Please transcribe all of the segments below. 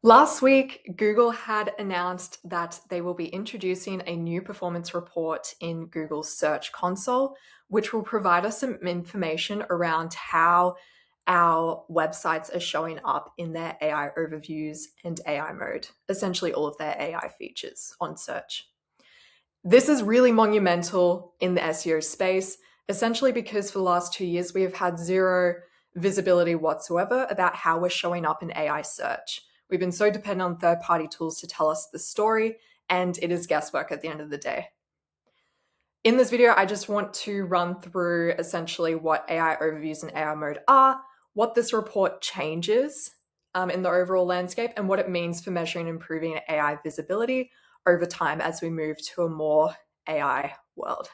Last week, Google had announced that they will be introducing a new performance report in Google's Search Console, which will provide us some information around how our websites are showing up in their AI overviews and AI mode, essentially all of their AI features on search. This is really monumental in the SEO space, essentially because for the last 2 years, we have had zero visibility whatsoever about how we're showing up in AI search. We've been so dependent on third-party tools to tell us the story, and it is guesswork at the end of the day. In this video, I just want to run through essentially what AI overviews and AI mode are, what this report changes in the overall landscape, and what it means for measuring and improving AI visibility over time as we move to a more AI world.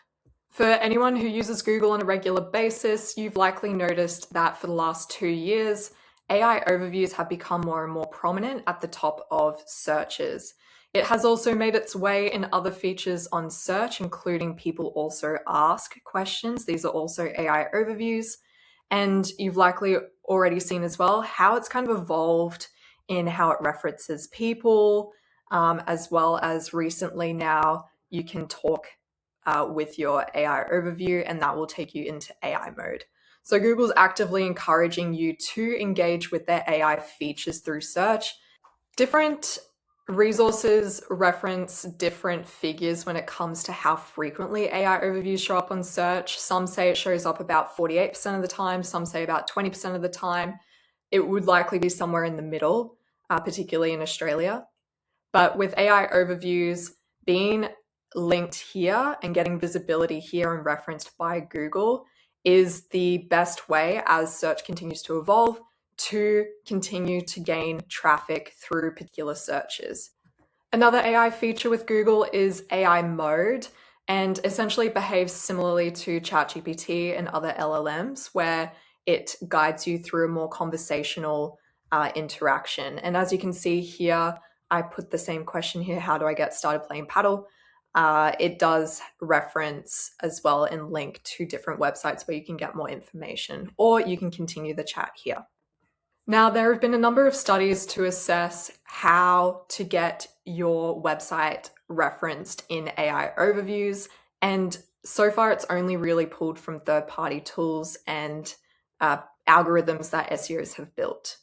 For anyone who uses Google on a regular basis, you've likely noticed that for the last 2 years, AI overviews have become more and more prominent at the top of searches. It has also made its way in other features on search, including people also ask questions. These are also AI overviews. And you've likely already seen as well how it's kind of evolved in how it references people, as well as recently now you can talk with your AI overview, and that will take you into AI mode. So Google's actively encouraging you to engage with their AI features through search. Different resources reference different figures when it comes to how frequently AI overviews show up on search. Some say it shows up about 48% of the time, some say about 20% of the time. It would likely be somewhere in the middle, particularly in Australia. But with AI overviews being linked here and getting visibility here and referenced by Google is the best way as search continues to evolve to continue to gain traffic through particular searches. Another AI feature with Google is AI mode, and essentially behaves similarly to ChatGPT and other LLMs, where it guides you through a more conversational interaction. And as you can see here, I put the same question here: how do I get started playing paddle? It does reference as well and link to different websites where you can get more information, or you can continue the chat here. Now, there have been a number of studies to assess how to get your website referenced in AI overviews, and so far it's only really pulled from third-party tools and algorithms that SEOs have built.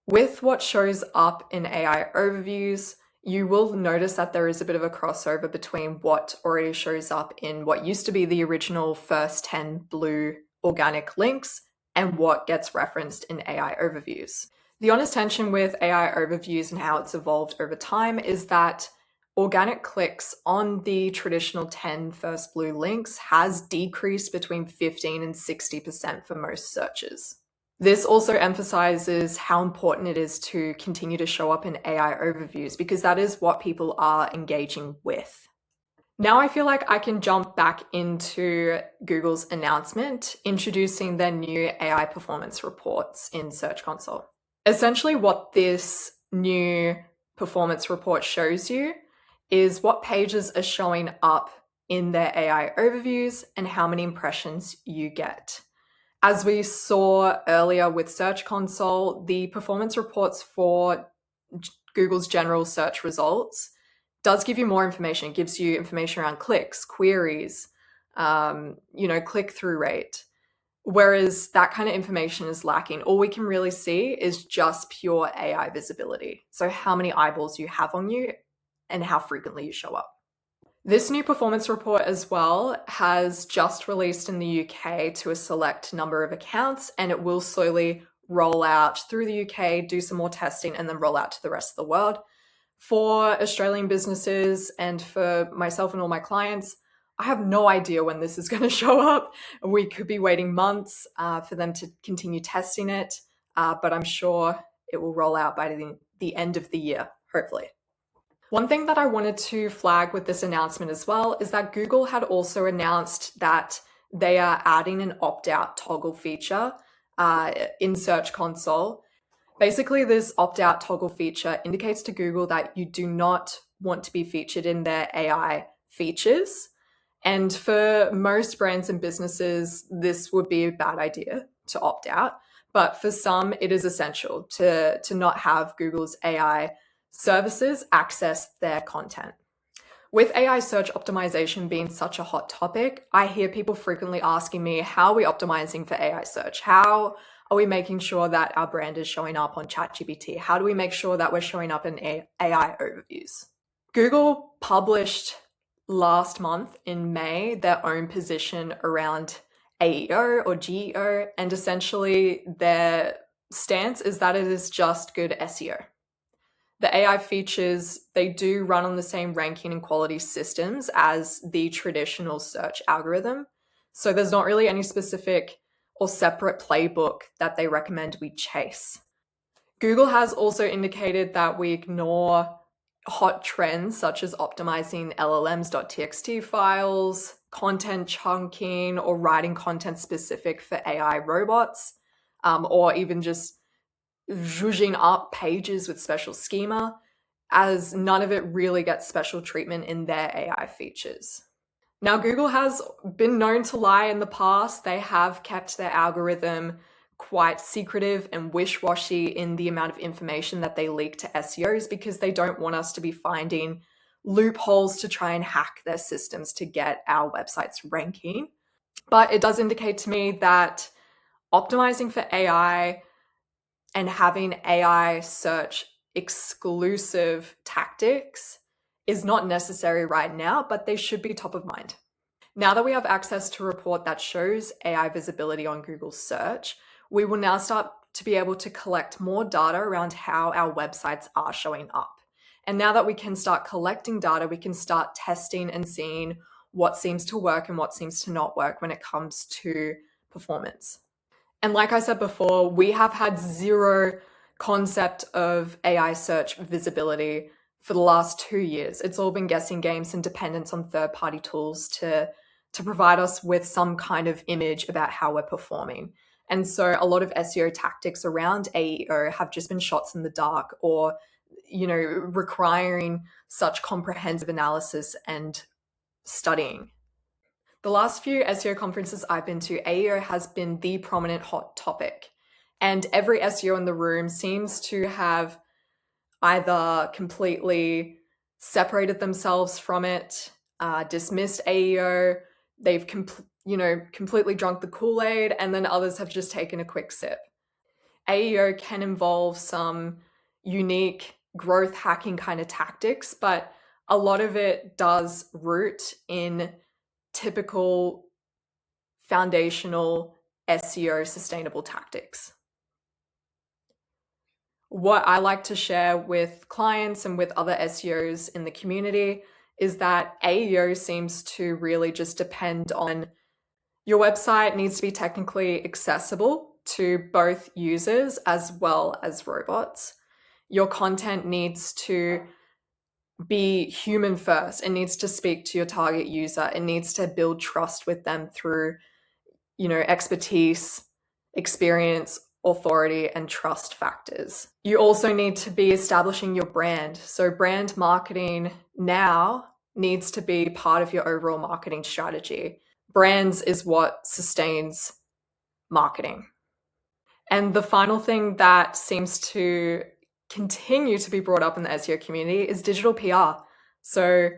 With what shows up in AI overviews, you will notice that there is a bit of a crossover between what already shows up in what used to be the original first 10 blue organic links and what gets referenced in AI overviews. The honest tension with AI overviews and how it's evolved over time is that organic clicks on the traditional 10 first blue links has decreased between 15 and 60% for most searches. This also emphasizes how important it is to continue to show up in AI overviews, because that is what people are engaging with. Now I feel like I can jump back into Google's announcement introducing their new AI performance reports in Search Console. Essentially, what this new performance report shows you is what pages are showing up in their AI overviews and how many impressions you get. As we saw earlier with Search Console, the performance reports for Google's general search results does give you more information. It gives you information around clicks, queries, click-through rate. Whereas that kind of information is lacking. All we can really see is just pure AI visibility. So how many eyeballs you have on you and how frequently you show up. This new performance report as well has just released in the UK to a select number of accounts, and it will slowly roll out through the UK, do some more testing, and then roll out to the rest of the world. For Australian businesses and for myself and all my clients, I have no idea when this is going to show up. We could be waiting months for them to continue testing it, but I'm sure it will roll out by the end of the year, hopefully. One thing that I wanted to flag with this announcement as well is that Google had also announced that they are adding an opt-out toggle feature in Search Console. Basically, this opt-out toggle feature indicates to Google that you do not want to be featured in their AI features. And for most brands and businesses, this would be a bad idea to opt out. but for some, it is essential to not have Google's AI services access their content. With AI search optimization being such a hot topic, I hear people frequently asking me, how are we optimizing for AI search? How are we making sure that our brand is showing up on ChatGPT? How do we make sure that we're showing up in AI overviews? Google published last month in May their own position around AEO or GEO, and essentially their stance is that it is just good SEO. The AI features, they do run on the same ranking and quality systems as the traditional search algorithm. So there's not really any specific or separate playbook that they recommend we chase. Google has also indicated that we ignore hot trends such as optimizing LLMs.txt files, content chunking, or writing content specific for AI robots, or even just zhuzhing up pages with special schema, as none of it really gets special treatment in their AI features. Now, Google has been known to lie in the past. They have kept their algorithm quite secretive and wish-washy in the amount of information that they leak to SEOs because they don't want us to be finding loopholes to try and hack their systems to get our websites ranking. But it does indicate to me that optimizing for AI and having AI search exclusive tactics is not necessary right now, but they should be top of mind. Now that we have access to a report that shows AI visibility on Google search, we will now start to be able to collect more data around how our websites are showing up. And now that we can start collecting data, we can start testing and seeing what seems to work and what seems to not work when it comes to performance. And like I said before, we have had zero concept of AI search visibility for the last 2 years. It's all been guessing games and dependence on third-party tools to provide us with some kind of image about how we're performing. And so a lot of SEO tactics around AEO have just been shots in the dark, or, requiring such comprehensive analysis and studying. The last few SEO conferences I've been to, AEO has been the prominent hot topic. And every SEO in the room seems to have either completely separated themselves from it, dismissed AEO, they've completely drunk the Kool-Aid, and then others have just taken a quick sip. AEO can involve some unique growth hacking kind of tactics, but a lot of it does root in typical foundational SEO sustainable tactics. What I like to share with clients and with other SEOs in the community is that AEO seems to really just depend on your website needs to be technically accessible to both users as well as robots. Your content needs to be human first. It needs to speak to your target user. It needs to build trust with them through, expertise, experience, authority, and trust factors. You also need to be establishing your brand. So brand marketing now needs to be part of your overall marketing strategy. Brands is what sustains marketing. And the final thing that seems to continue to be brought up in the SEO community is digital PR. So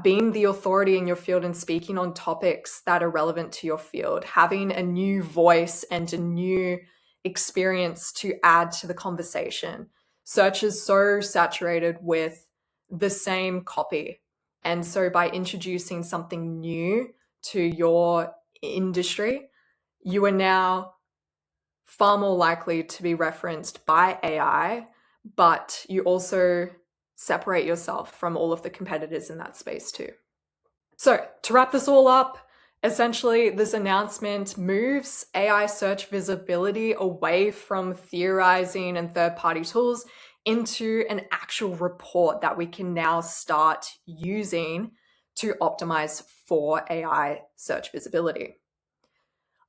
being the authority in your field and speaking on topics that are relevant to your field, having a new voice and a new experience to add to the conversation. Search is so saturated with the same copy. And so by introducing something new to your industry, you are now far more likely to be referenced by AI, but you also separate yourself from all of the competitors in that space too. So to wrap this all up, essentially this announcement moves AI search visibility away from theorizing and third-party tools into an actual report that we can now start using to optimize for AI search visibility.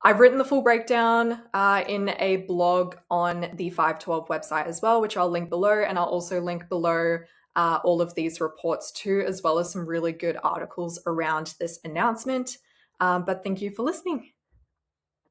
I've written the full breakdown in a blog on the 512 website as well, which I'll link below, and I'll also link below all of these reports too, as well as some really good articles around this announcement. But thank you for listening.